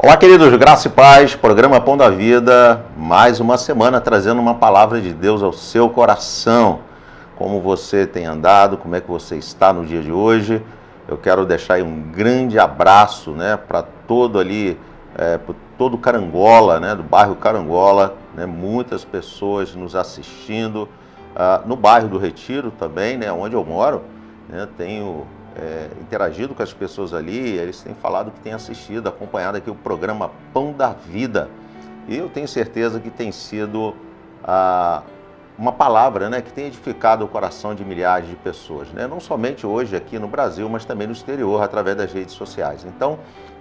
Olá, queridos, graça e paz, programa Pão da Vida, mais uma semana trazendo uma palavra de Deus ao seu coração. Como você tem andado, como é que você está no dia de hoje? Eu quero deixar aí um grande abraço, né, para todo ali, para todo Carangola, né, do bairro Carangola, né, muitas pessoas nos assistindo, no bairro do Retiro também, né, onde eu moro, né, tenho interagido com as pessoas ali, eles têm falado que têm assistido, acompanhado aqui o programa Pão da Vida. E eu tenho certeza que tem sido uma palavra, né, que tem edificado o coração de milhares de pessoas, né, não somente hoje aqui no Brasil, mas também no exterior, através das redes sociais. Então,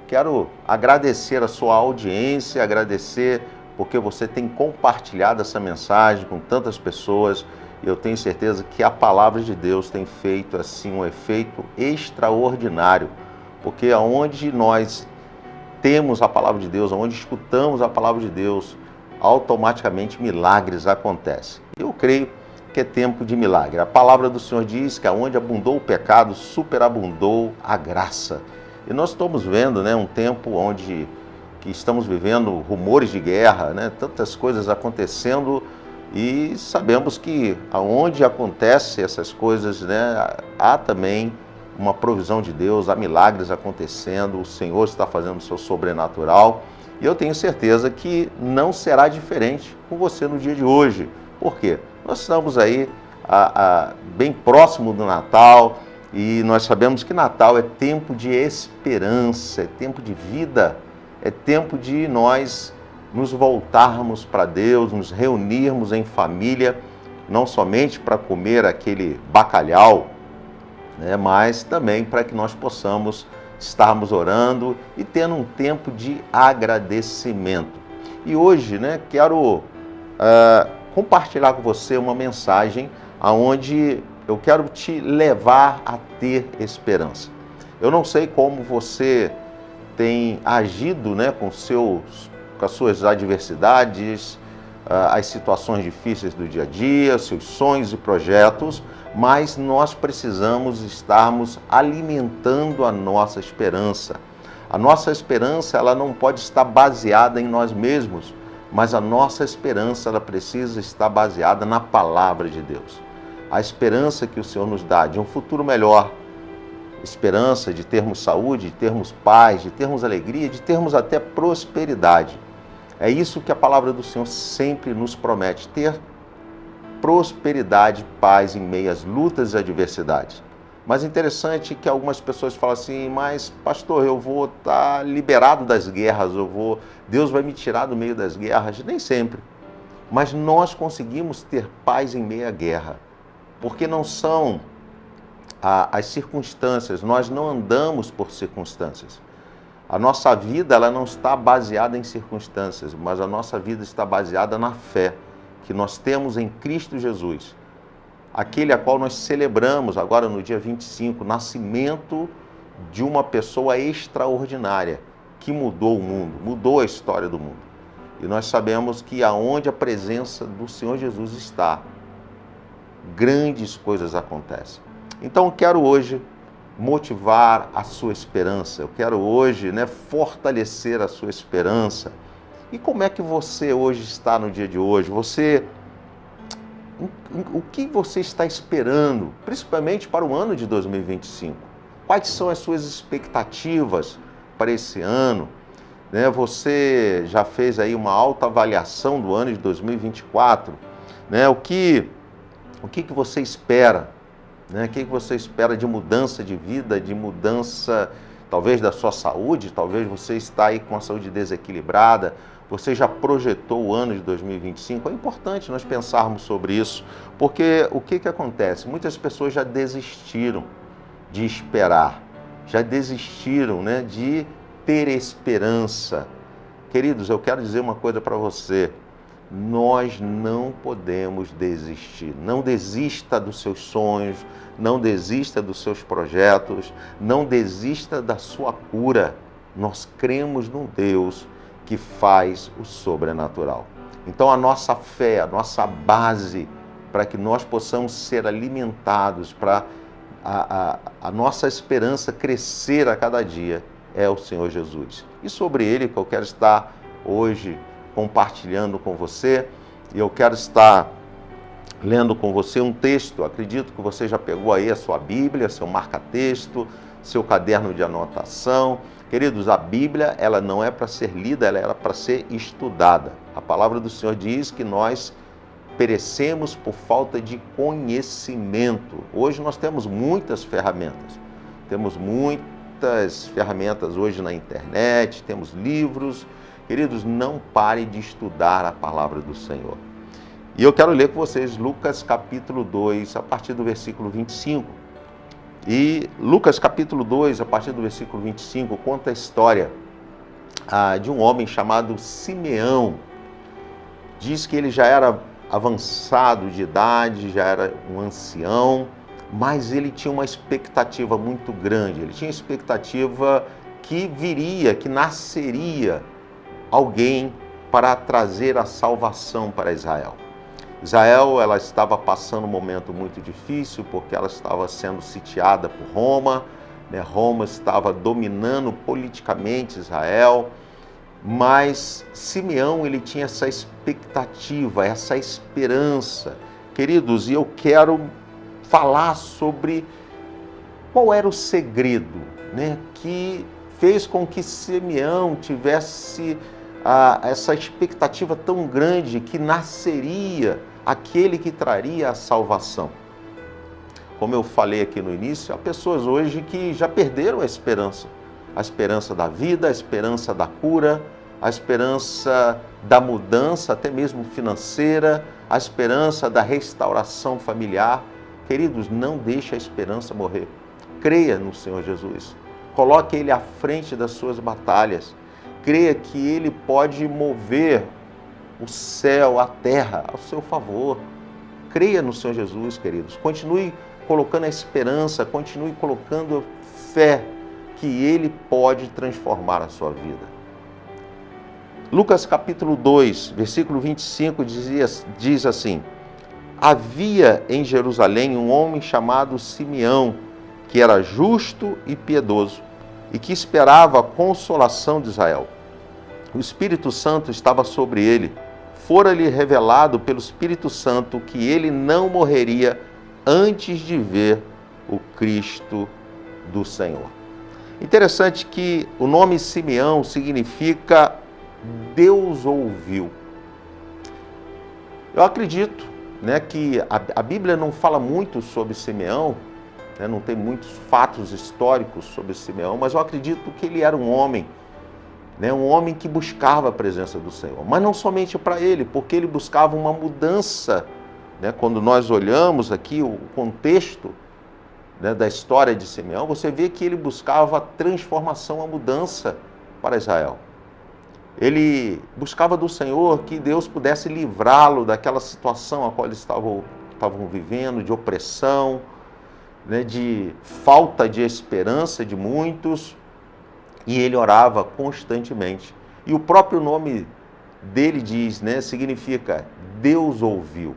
quero agradecer a sua audiência, agradecer porque você tem compartilhado essa mensagem com tantas pessoas. Eu tenho certeza que a palavra de Deus tem feito assim um efeito extraordinário, porque aonde nós temos a palavra de Deus, aonde escutamos a palavra de Deus, automaticamente milagres acontecem. Eu creio que é tempo de milagre. A palavra do Senhor diz que aonde abundou o pecado, superabundou a graça. E nós estamos vendo, né, um tempo onde que estamos vivendo rumores de guerra, né, tantas coisas acontecendo. E sabemos que aonde acontecem essas coisas, né, há também uma provisão de Deus, há milagres acontecendo, o Senhor está fazendo o seu sobrenatural. E eu tenho certeza que não será diferente com você no dia de hoje. Por quê? Nós estamos aí bem próximo do Natal e nós sabemos que Natal é tempo de esperança, é tempo de vida, é tempo de nós nos voltarmos para Deus, nos reunirmos em família, não somente para comer aquele bacalhau, né, mas também para que nós possamos estarmos orando e tendo um tempo de agradecimento. E hoje, né, quero compartilhar com você uma mensagem onde eu quero te levar a ter esperança. Eu não sei como você tem agido, né, com as suas adversidades, as situações difíceis do dia a dia, seus sonhos e projetos, mas nós precisamos estarmos alimentando a nossa esperança. A nossa esperança, ela não pode estar baseada em nós mesmos, mas a nossa esperança, ela precisa estar baseada na palavra de Deus. A esperança que o Senhor nos dá de um futuro melhor, esperança de termos saúde, de termos paz, de termos alegria, de termos até prosperidade. É isso que a palavra do Senhor sempre nos promete, ter prosperidade, paz em meio às lutas e adversidades. Mas é interessante que algumas pessoas falam assim, mas pastor, eu vou estar liberado das guerras, Deus vai me tirar do meio das guerras. Nem sempre. Mas nós conseguimos ter paz em meio à guerra, porque não são as circunstâncias, nós não andamos por circunstâncias. A nossa vida, ela não está baseada em circunstâncias, mas a nossa vida está baseada na fé que nós temos em Cristo Jesus, aquele a qual nós celebramos agora no dia 25, o nascimento de uma pessoa extraordinária que mudou o mundo, mudou a história do mundo. E nós sabemos que aonde a presença do Senhor Jesus está, grandes coisas acontecem. Então eu quero hoje motivar a sua esperança, eu quero hoje, né, fortalecer a sua esperança. E como é que você hoje está no dia de hoje? O que você está esperando, principalmente para o ano de 2025? Quais são as suas expectativas para esse ano? Né, você já fez aí uma autoavaliação do ano de 2024? Né, o que você espera? Né? O que você espera de mudança de vida, de mudança talvez da sua saúde, talvez você está aí com a saúde desequilibrada, você já projetou o ano de 2025. É importante nós pensarmos sobre isso, porque o que acontece? Muitas pessoas já desistiram de esperar, já desistiram, né, de ter esperança. Queridos, eu quero dizer uma coisa para você. Nós não podemos desistir. Não desista dos seus sonhos, não desista dos seus projetos, não desista da sua cura. Nós cremos num Deus que faz o sobrenatural. Então a nossa fé, a nossa base para que nós possamos ser alimentados, para a nossa esperança crescer a cada dia, é o Senhor Jesus. E sobre Ele que eu quero estar hoje compartilhando com você, e eu quero estar lendo com você um texto. Acredito que você já pegou aí a sua Bíblia, seu marca-texto, seu caderno de anotação. Queridos, a Bíblia, ela não é para ser lida, ela é para ser estudada. A palavra do Senhor diz que nós perecemos por falta de conhecimento. Hoje nós temos muitas ferramentas. Temos muitas ferramentas hoje na internet, temos livros. Queridos, não pare de estudar a palavra do Senhor. E eu quero ler com vocês Lucas capítulo 2, a partir do versículo 25. E Lucas capítulo 2, a partir do versículo 25, conta a história de um homem chamado Simeão. Diz que ele já era avançado de idade, já era um ancião, mas ele tinha uma expectativa muito grande. Ele tinha expectativa que viria, que nasceria alguém para trazer a salvação para Israel. Israel, ela estava passando um momento muito difícil, porque ela estava sendo sitiada por Roma, né? Roma estava dominando politicamente Israel, mas Simeão, ele tinha essa expectativa, essa esperança. Queridos, e eu quero falar sobre qual era o segredo, né, que fez com que Simeão tivesse essa expectativa tão grande que nasceria aquele que traria a salvação. Como eu falei aqui no início, há pessoas hoje que já perderam a esperança da vida, a esperança da cura, a esperança da mudança, até mesmo financeira, a esperança da restauração familiar. Queridos, não deixe a esperança morrer. Creia no Senhor Jesus. Coloque Ele à frente das suas batalhas. Creia que Ele pode mover o céu, a terra, ao seu favor. Creia no Senhor Jesus, queridos. Continue colocando a esperança, continue colocando fé que Ele pode transformar a sua vida. Lucas capítulo 2, versículo 25 diz assim: havia em Jerusalém um homem chamado Simeão, que era justo e piedoso, e que esperava a consolação de Israel. O Espírito Santo estava sobre ele. Fora-lhe revelado pelo Espírito Santo que ele não morreria antes de ver o Cristo do Senhor. Interessante que o nome Simeão significa Deus ouviu. Eu acredito, né, que a Bíblia não fala muito sobre Simeão, né, não tem muitos fatos históricos sobre Simeão, mas eu acredito que ele era um homem, né, um homem que buscava a presença do Senhor. Mas não somente para ele, porque ele buscava uma mudança. Né, quando nós olhamos aqui o contexto, né, da história de Simeão, você vê que ele buscava a transformação, a mudança para Israel. Ele buscava do Senhor que Deus pudesse livrá-lo daquela situação a qual eles estavam vivendo, de opressão, né, de falta de esperança de muitos, e ele orava constantemente. E o próprio nome dele diz, né, significa Deus ouviu.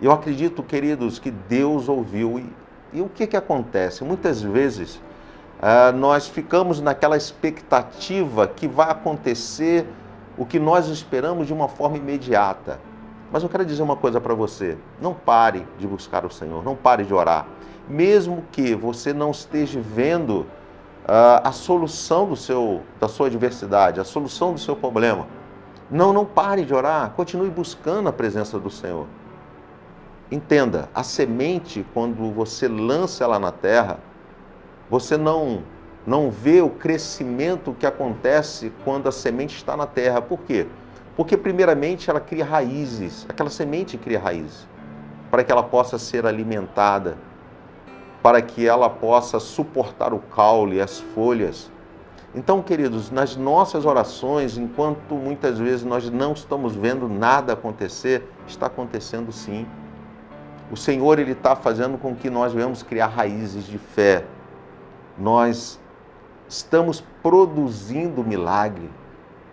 Eu acredito, queridos, que Deus ouviu. E o que acontece? Muitas vezes nós ficamos naquela expectativa que vai acontecer o que nós esperamos de uma forma imediata. Mas eu quero dizer uma coisa para você: não pare de buscar o Senhor, não pare de orar. Mesmo que você não esteja vendo a solução da sua adversidade, a solução do seu problema, não pare de orar, continue buscando a presença do Senhor. Entenda, a semente, quando você lança ela na terra, você não não vê o crescimento que acontece quando a semente está na terra. Por quê? Porque primeiramente ela cria raízes, aquela semente cria raízes, para que ela possa ser alimentada, para que ela possa suportar o caule, as folhas. Então, queridos, nas nossas orações, enquanto muitas vezes nós não estamos vendo nada acontecer, está acontecendo sim. O Senhor, Ele está fazendo com que nós venhamos criar raízes de fé. Nós estamos produzindo milagre.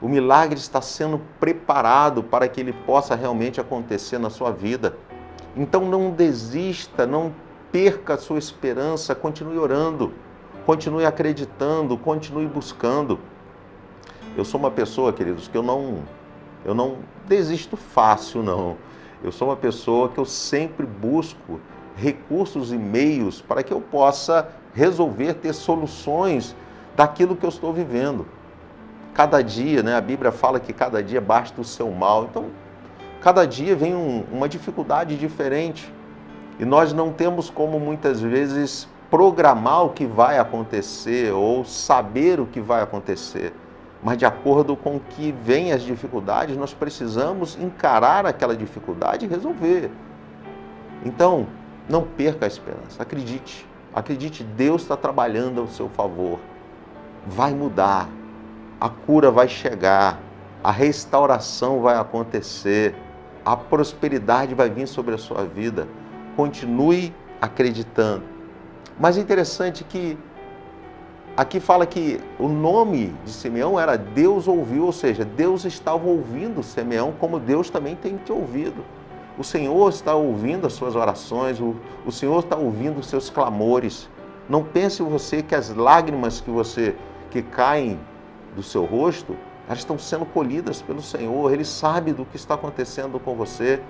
O milagre está sendo preparado para que ele possa realmente acontecer na sua vida. Então não desista, não perca a sua esperança, continue orando, continue acreditando, continue buscando. Eu sou uma pessoa, queridos, que eu não desisto fácil, não. Eu sou uma pessoa que eu sempre busco recursos e meios para que eu possa resolver, ter soluções daquilo que eu estou vivendo. Cada dia, né, a Bíblia fala que cada dia basta o seu mal. Então, cada dia vem uma dificuldade diferente. E nós não temos como, muitas vezes, programar o que vai acontecer ou saber o que vai acontecer. Mas de acordo com o que vem as dificuldades, nós precisamos encarar aquela dificuldade e resolver. Então, não perca a esperança. Acredite. Acredite, Deus está trabalhando ao seu favor. Vai mudar. A cura vai chegar. A restauração vai acontecer. A prosperidade vai vir sobre a sua vida. Continue acreditando. Mas é interessante que aqui fala que o nome de Simeão era Deus ouviu, ou seja, Deus estava ouvindo Simeão como Deus também tem te ouvido. O Senhor está ouvindo as suas orações, o Senhor está ouvindo os seus clamores. Não pense você que as lágrimas que caem do seu rosto, elas estão sendo colhidas pelo Senhor. Ele sabe do que está acontecendo com você.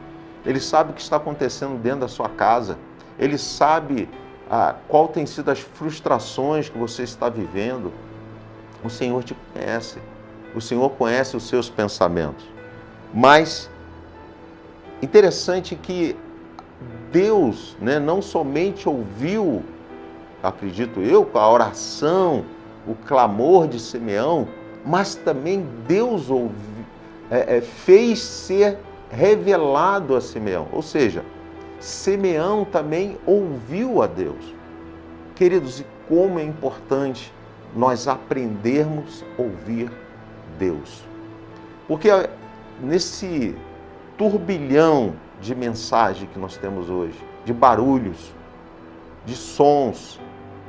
Ele sabe o que está acontecendo dentro da sua casa. Ele sabe qual tem sido as frustrações que você está vivendo. O Senhor te conhece. O Senhor conhece os seus pensamentos. Mas interessante que Deus, né, não somente ouviu, acredito eu, a oração, o clamor de Simeão, mas também Deus fez ser revelado a Simeão. Ou seja, Simeão também ouviu a Deus. Queridos, e como é importante nós aprendermos a ouvir Deus. Porque nesse turbilhão de mensagem que nós temos hoje, de barulhos, de sons,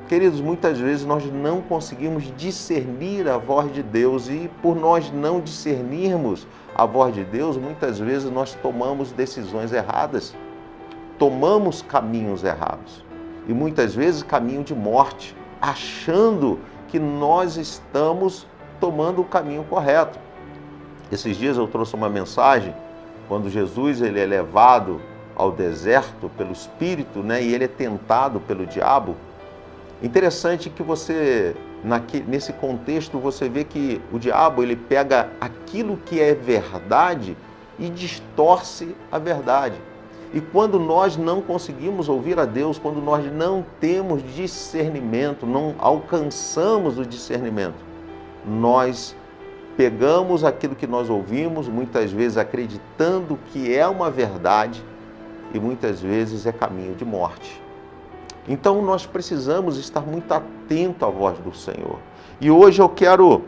queridos, muitas vezes nós não conseguimos discernir a voz de Deus e por nós não discernirmos a voz de Deus, muitas vezes nós tomamos decisões erradas, tomamos caminhos errados e muitas vezes caminho de morte, achando que nós estamos tomando o caminho correto. Esses dias eu trouxe uma mensagem, quando Jesus ele é levado ao deserto pelo Espírito, né, e ele é tentado pelo diabo. Interessante que você, nesse contexto, você vê que o diabo ele pega aquilo que é verdade e distorce a verdade. E quando nós não conseguimos ouvir a Deus, quando nós não temos discernimento, não alcançamos o discernimento, nós pegamos aquilo que nós ouvimos, muitas vezes acreditando que é uma verdade e muitas vezes é caminho de morte. Então nós precisamos estar muito atentos à voz do Senhor. E hoje eu quero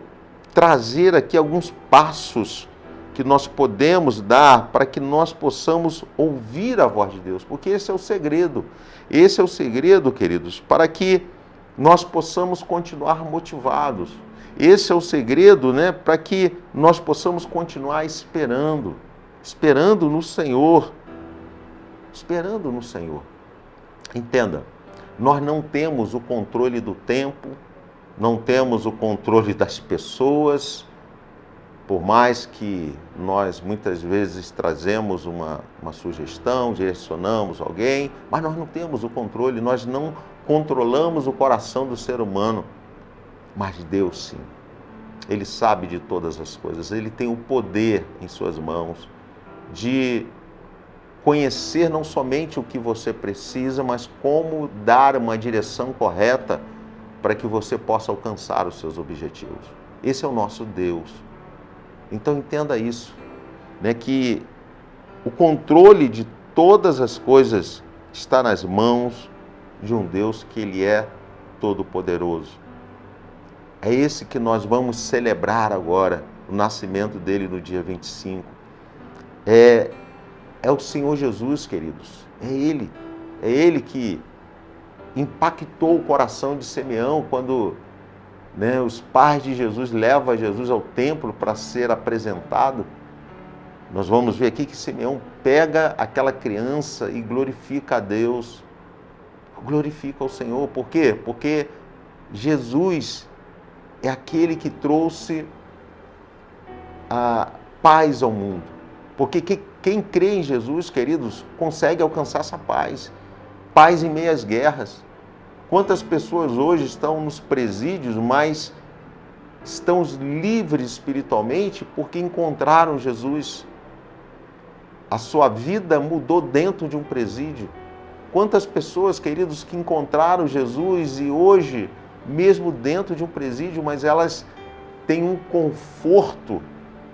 trazer aqui alguns passos que nós podemos dar para que nós possamos ouvir a voz de Deus, porque esse é o segredo. Esse é o segredo, queridos, para que nós possamos continuar motivados. Esse é o segredo, né, para que nós possamos continuar esperando no Senhor. Esperando no Senhor. Entenda, nós não temos o controle do tempo, não temos o controle das pessoas, por mais que nós muitas vezes trazemos uma sugestão, direcionamos alguém, mas nós não temos o controle, nós não controlamos o coração do ser humano. Mas Deus sim, Ele sabe de todas as coisas, Ele tem o poder em suas mãos de conhecer não somente o que você precisa, mas como dar uma direção correta para que você possa alcançar os seus objetivos. Esse é o nosso Deus. Então entenda isso, né, que o controle de todas as coisas está nas mãos de um Deus que Ele é todo-poderoso. É esse que nós vamos celebrar agora, o nascimento dele no dia 25. É o Senhor Jesus, queridos. É Ele que impactou o coração de Simeão quando, né, os pais de Jesus levam Jesus ao templo para ser apresentado. Nós vamos ver aqui que Simeão pega aquela criança e glorifica a Deus, glorifica o Senhor. Por quê? Porque Jesus é aquele que trouxe a paz ao mundo. Porque quem crê em Jesus, queridos, consegue alcançar essa paz. Paz em meio às guerras. Quantas pessoas hoje estão nos presídios, mas estão livres espiritualmente porque encontraram Jesus. A sua vida mudou dentro de um presídio. Quantas pessoas, queridos, que encontraram Jesus e hoje, mesmo dentro de um presídio, mas elas têm um conforto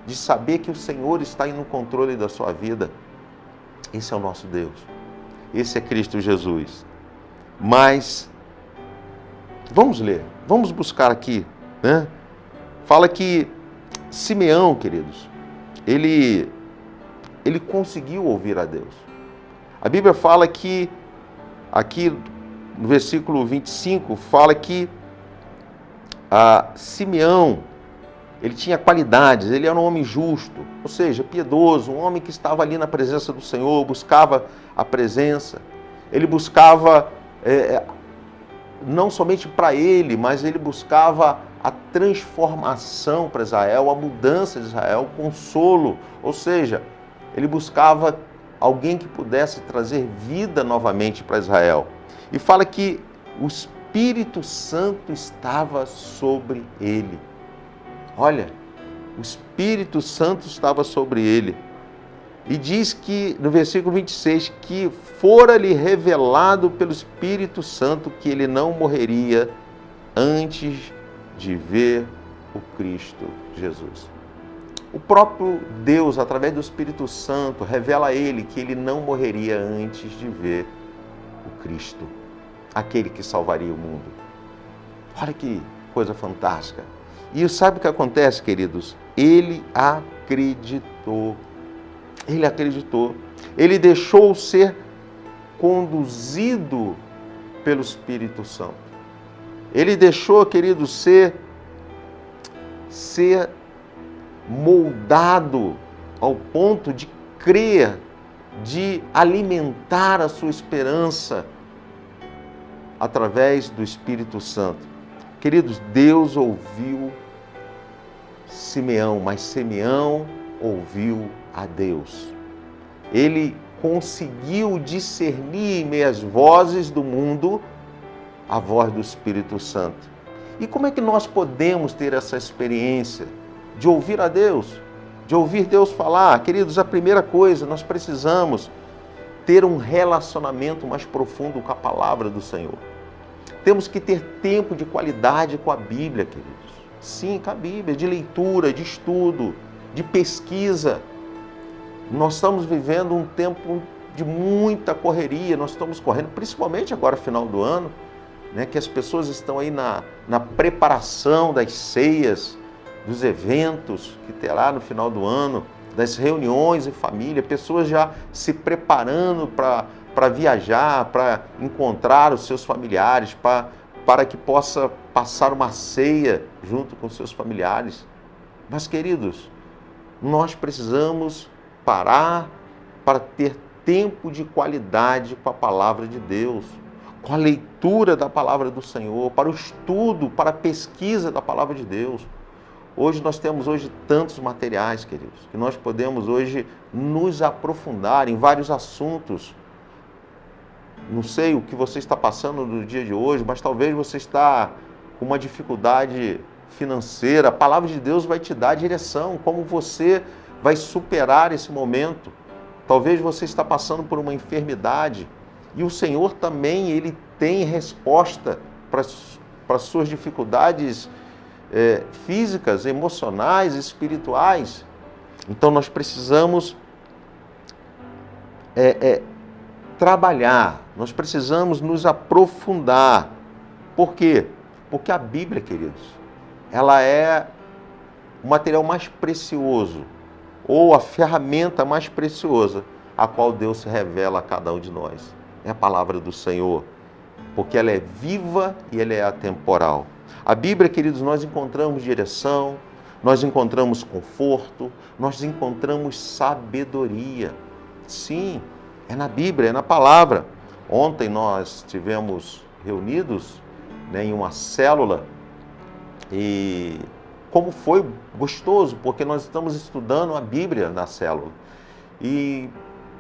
de saber que o Senhor está no controle da sua vida. Esse é o nosso Deus. Esse é Cristo Jesus. Mas, vamos ler, vamos buscar aqui, né? Fala que Simeão, queridos, ele conseguiu ouvir a Deus. A Bíblia fala que, aqui no versículo 25, fala que Simeão, ele tinha qualidades, ele era um homem justo, ou seja, piedoso, um homem que estava ali na presença do Senhor, buscava a presença. Ele buscava, não somente para ele, mas ele buscava a transformação para Israel, a mudança de Israel, o consolo, ou seja, ele buscava alguém que pudesse trazer vida novamente para Israel. E fala que o Espírito Santo estava sobre ele. Olha, o Espírito Santo estava sobre ele. E diz que, no versículo 26, que fora-lhe revelado pelo Espírito Santo que ele não morreria antes de ver o Cristo Jesus. O próprio Deus, através do Espírito Santo, revela a ele que ele não morreria antes de ver o Cristo, aquele que salvaria o mundo. Olha que coisa fantástica. E sabe o que acontece, queridos? Ele acreditou. Ele acreditou. Ele deixou ser conduzido pelo Espírito Santo. Ele deixou, queridos, ser moldado ao ponto de crer, de alimentar a sua esperança através do Espírito Santo. Queridos, Deus ouviu Simeão, mas Simeão ouviu a Deus. Ele conseguiu discernir em meio às vozes do mundo a voz do Espírito Santo. E como é que nós podemos ter essa experiência de ouvir a Deus, de ouvir Deus falar? Queridos, a primeira coisa, nós precisamos ter um relacionamento mais profundo com a palavra do Senhor. Temos que ter tempo de qualidade com a Bíblia, queridos. Sim, com a Bíblia, de leitura, de estudo, de pesquisa. Nós estamos vivendo um tempo de muita correria, nós estamos correndo, principalmente agora, final do ano, né, que as pessoas estão aí na preparação das ceias, dos eventos que terá no final do ano, das reuniões em família, pessoas já se preparando para viajar, para encontrar os seus familiares, para que possa passar uma ceia junto com seus familiares. Mas, queridos, nós precisamos parar para ter tempo de qualidade com a palavra de Deus, com a leitura da palavra do Senhor, para o estudo, para a pesquisa da palavra de Deus. Hoje nós temos tantos materiais, queridos, que nós podemos hoje nos aprofundar em vários assuntos. Não sei o que você está passando no dia de hoje, mas talvez você está com uma dificuldade financeira. A palavra de Deus vai te dar direção, como você vai superar esse momento. Talvez você está passando por uma enfermidade e o Senhor também, Ele tem resposta para para as suas dificuldades físicas, emocionais, espirituais. Então nós precisamos trabalhar, nós precisamos nos aprofundar. Por quê? Porque a Bíblia, queridos, ela é o material mais precioso, ou a ferramenta mais preciosa, a qual Deus se revela a cada um de nós. É a palavra do Senhor, porque ela é viva e ela é atemporal. A Bíblia, queridos, nós encontramos direção, nós encontramos conforto, nós encontramos sabedoria. Sim, é na Bíblia, é na palavra. Ontem nós estivemos reunidos em uma célula e como foi gostoso, porque nós estamos estudando a Bíblia na célula. E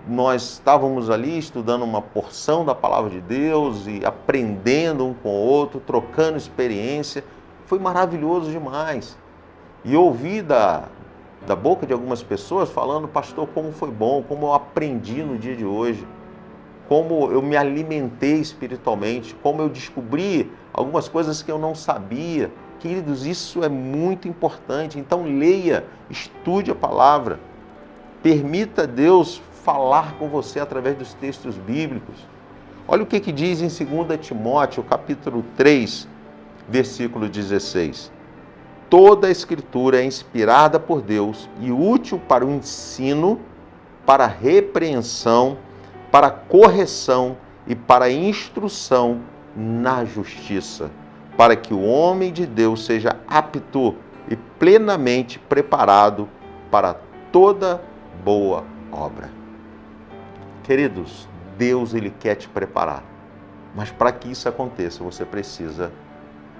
nós estávamos ali estudando uma porção da palavra de Deus e aprendendo um com o outro, trocando experiência. Foi maravilhoso demais. E eu ouvi da boca de algumas pessoas falando: pastor, como foi bom, como eu aprendi no dia de hoje, como eu me alimentei espiritualmente, como eu descobri algumas coisas que eu não sabia. Queridos, isso é muito importante. Então leia, estude a palavra, permita Deus falar com você através dos textos bíblicos. Olha o que diz em 2 Timóteo, capítulo 3, versículo 16. Toda a Escritura é inspirada por Deus e útil para o ensino, para a repreensão, para a correção e para a instrução na justiça, para que o homem de Deus seja apto e plenamente preparado para toda boa obra. Queridos, Deus, Ele quer te preparar, mas para que isso aconteça, você precisa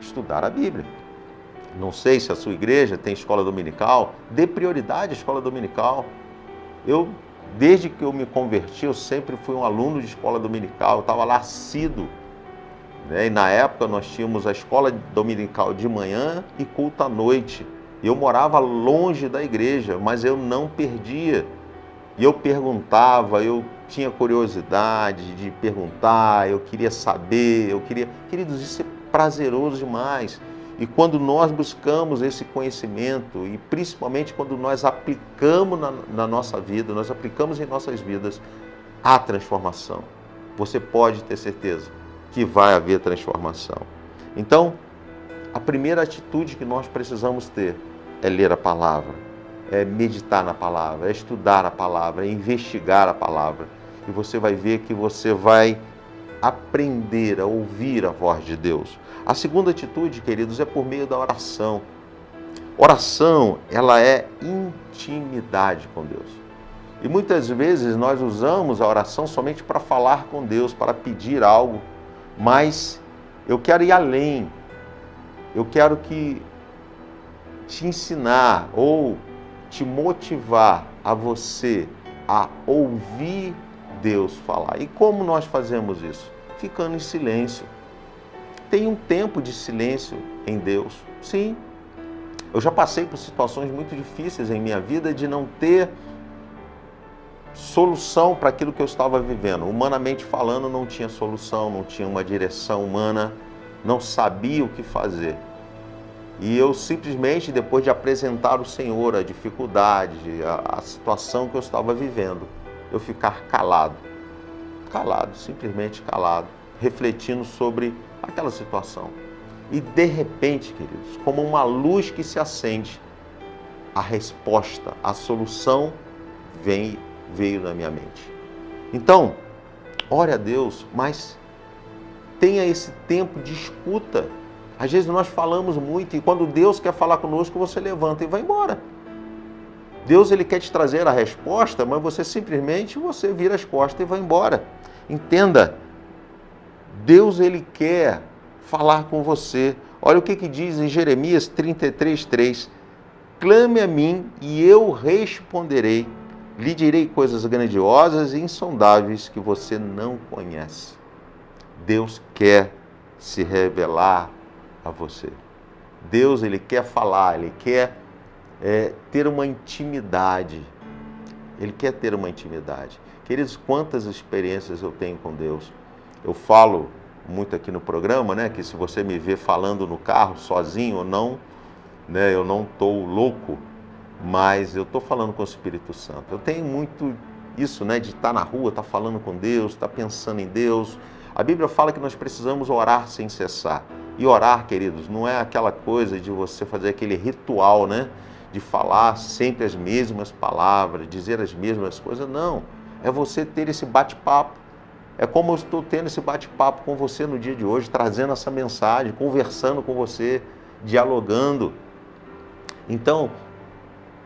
estudar a Bíblia. Não sei se a sua igreja tem escola dominical, dê prioridade à escola dominical. Desde que eu me converti, eu sempre fui um aluno de escola dominical, eu estava lá assíduo. E na época nós tínhamos a escola dominical de manhã e culto à noite. Eu morava longe da igreja, mas eu não perdia. E eu perguntava, eu tinha curiosidade de perguntar, eu queria saber, Queridos, isso é prazeroso demais. E quando nós buscamos esse conhecimento, e principalmente quando nós aplicamos na nossa vida, nós aplicamos em nossas vidas, há transformação. Você pode ter certeza que vai haver transformação. Então, a primeira atitude que nós precisamos ter é ler a palavra, é meditar na palavra, é estudar a palavra, é investigar a palavra. E você vai ver que você vai aprender a ouvir a voz de Deus. A segunda atitude, queridos, é por meio da oração. Oração, ela é intimidade com Deus. E muitas vezes nós usamos a oração somente para falar com Deus, para pedir algo. Mas eu quero ir além. Eu quero te ensinar ou te motivar a você a ouvir Deus falar. E como nós fazemos isso? Ficando em silêncio. Tem um tempo de silêncio em Deus. Sim. Eu já passei por situações muito difíceis em minha vida de não ter solução para aquilo que eu estava vivendo. Humanamente falando, não tinha solução, não tinha uma direção humana, não sabia o que fazer. E eu simplesmente, depois de apresentar ao Senhor a dificuldade, a situação que eu estava vivendo, eu ficar calado, simplesmente calado, refletindo sobre aquela situação. E de repente, queridos, como uma luz que se acende, a resposta, a solução veio na minha mente. Então, ore a Deus, mas tenha esse tempo de escuta. Às vezes nós falamos muito e quando Deus quer falar conosco, você levanta e vai embora. Deus, Ele quer te trazer a resposta, mas você simplesmente vira as costas e vai embora. Entenda, Deus, Ele quer falar com você. Olha o que diz em Jeremias 33:3. Clame a mim e eu responderei. Lhe direi coisas grandiosas e insondáveis que você não conhece. Deus quer se revelar a você. Deus, Ele quer falar, Ele quer ter uma intimidade. Ele quer ter uma intimidade. Queridos, quantas experiências eu tenho com Deus. Eu falo muito aqui no programa, né? Que se você me vê falando no carro sozinho ou não, né? Eu não estou louco, mas eu estou falando com o Espírito Santo. Eu tenho muito isso, né? De estar na rua, estar falando com Deus, estar pensando em Deus. A Bíblia fala que nós precisamos orar sem cessar. E orar, queridos, não é aquela coisa de você fazer aquele ritual, né? De falar sempre as mesmas palavras, dizer as mesmas coisas. Não, é você ter esse bate-papo. É como eu estou tendo esse bate-papo com você no dia de hoje, trazendo essa mensagem, conversando com você, dialogando. Então,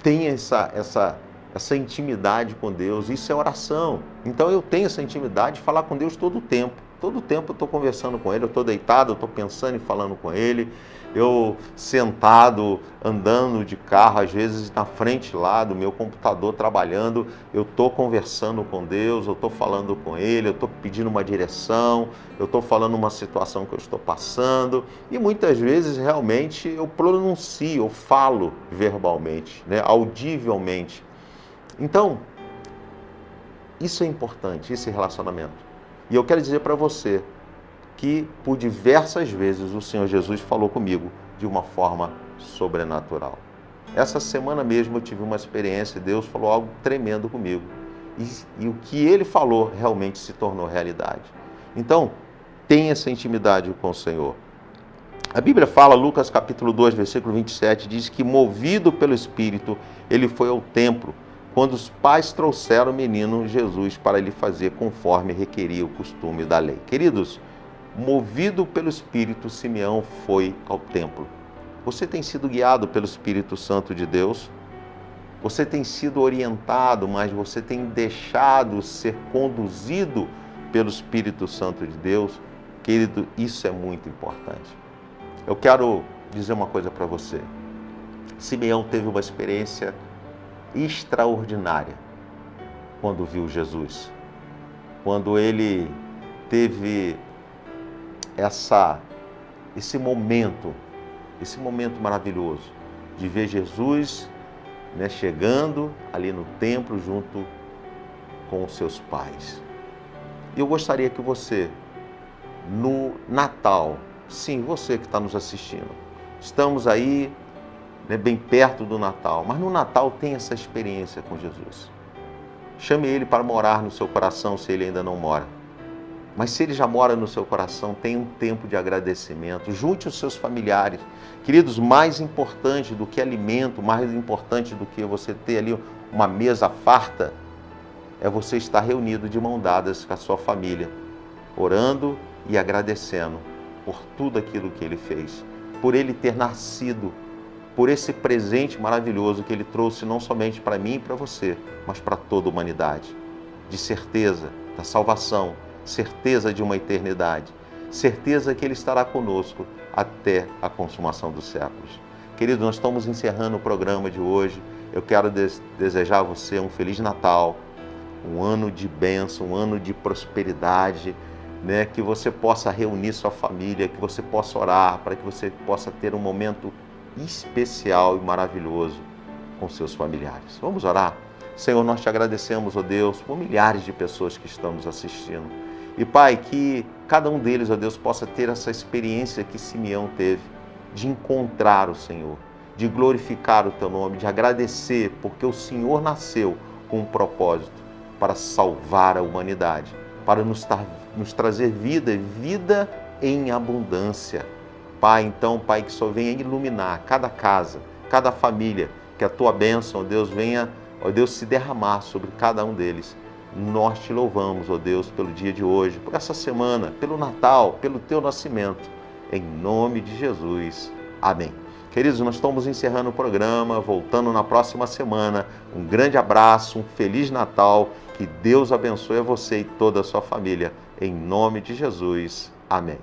tenha essa intimidade com Deus, isso é oração. Então eu tenho essa intimidade de falar com Deus todo o tempo. Todo o tempo eu estou conversando com Ele, eu estou deitado, eu estou pensando e falando com Ele, eu sentado, andando de carro, às vezes na frente lá do meu computador trabalhando, eu estou conversando com Deus, eu estou falando com Ele, eu estou pedindo uma direção, eu estou falando uma situação que eu estou passando, e muitas vezes realmente eu pronuncio, eu falo verbalmente, né, audivelmente. Então, isso é importante, esse relacionamento. E eu quero dizer para você que por diversas vezes o Senhor Jesus falou comigo de uma forma sobrenatural. Essa semana mesmo eu tive uma experiência, Deus falou algo tremendo comigo. E o que Ele falou realmente se tornou realidade. Então, tenha essa intimidade com o Senhor. A Bíblia fala, Lucas capítulo 2, versículo 27, diz que movido pelo Espírito, Ele foi ao templo, quando os pais trouxeram o menino Jesus para lhe fazer conforme requeria o costume da lei. Queridos, movido pelo Espírito, Simeão foi ao templo. Você tem sido guiado pelo Espírito Santo de Deus? Você tem sido orientado, mas você tem deixado ser conduzido pelo Espírito Santo de Deus? Querido, isso é muito importante. Eu quero dizer uma coisa para você. Simeão teve uma experiência extraordinária quando viu Jesus. Quando ele teve esse momento maravilhoso de ver Jesus, né, chegando ali no templo junto com os seus pais. E eu gostaria que você, no Natal, sim, você que está nos assistindo, estamos aí, né, bem perto do Natal, mas no Natal tem essa experiência com Jesus. Chame Ele para morar no seu coração se Ele ainda não mora. Mas se Ele já mora no seu coração, tenha um tempo de agradecimento. Junte os seus familiares. Queridos, mais importante do que alimento, mais importante do que você ter ali uma mesa farta, é você estar reunido de mão dadas com a sua família, orando e agradecendo por tudo aquilo que Ele fez, por Ele ter nascido, por esse presente maravilhoso que Ele trouxe não somente para mim e para você, mas para toda a humanidade, de certeza da salvação, certeza de uma eternidade, certeza que Ele estará conosco até a consumação dos séculos. Queridos, nós estamos encerrando o programa de hoje. Eu quero desejar a você um Feliz Natal, um ano de bênção, um ano de prosperidade, né? Que você possa reunir sua família, que você possa orar, para que você possa ter um momento especial e maravilhoso com seus familiares. Vamos orar? Senhor, nós te agradecemos, ó Deus, por milhares de pessoas que estão nos assistindo. E Pai, que cada um deles, ó Deus, possa ter essa experiência que Simeão teve, de encontrar o Senhor, de glorificar o Teu nome, de agradecer, porque o Senhor nasceu com um propósito para salvar a humanidade, para nos trazer vida, vida em abundância. Pai, então, Pai, que só venha iluminar cada casa, cada família, que a Tua bênção, ó Deus, venha, ó Deus, se derramar sobre cada um deles. Nós te louvamos, ó Deus, pelo dia de hoje, por essa semana, pelo Natal, pelo Teu nascimento. Em nome de Jesus. Amém. Queridos, nós estamos encerrando o programa, voltando na próxima semana. Um grande abraço, um Feliz Natal, que Deus abençoe a você e toda a sua família. Em nome de Jesus. Amém.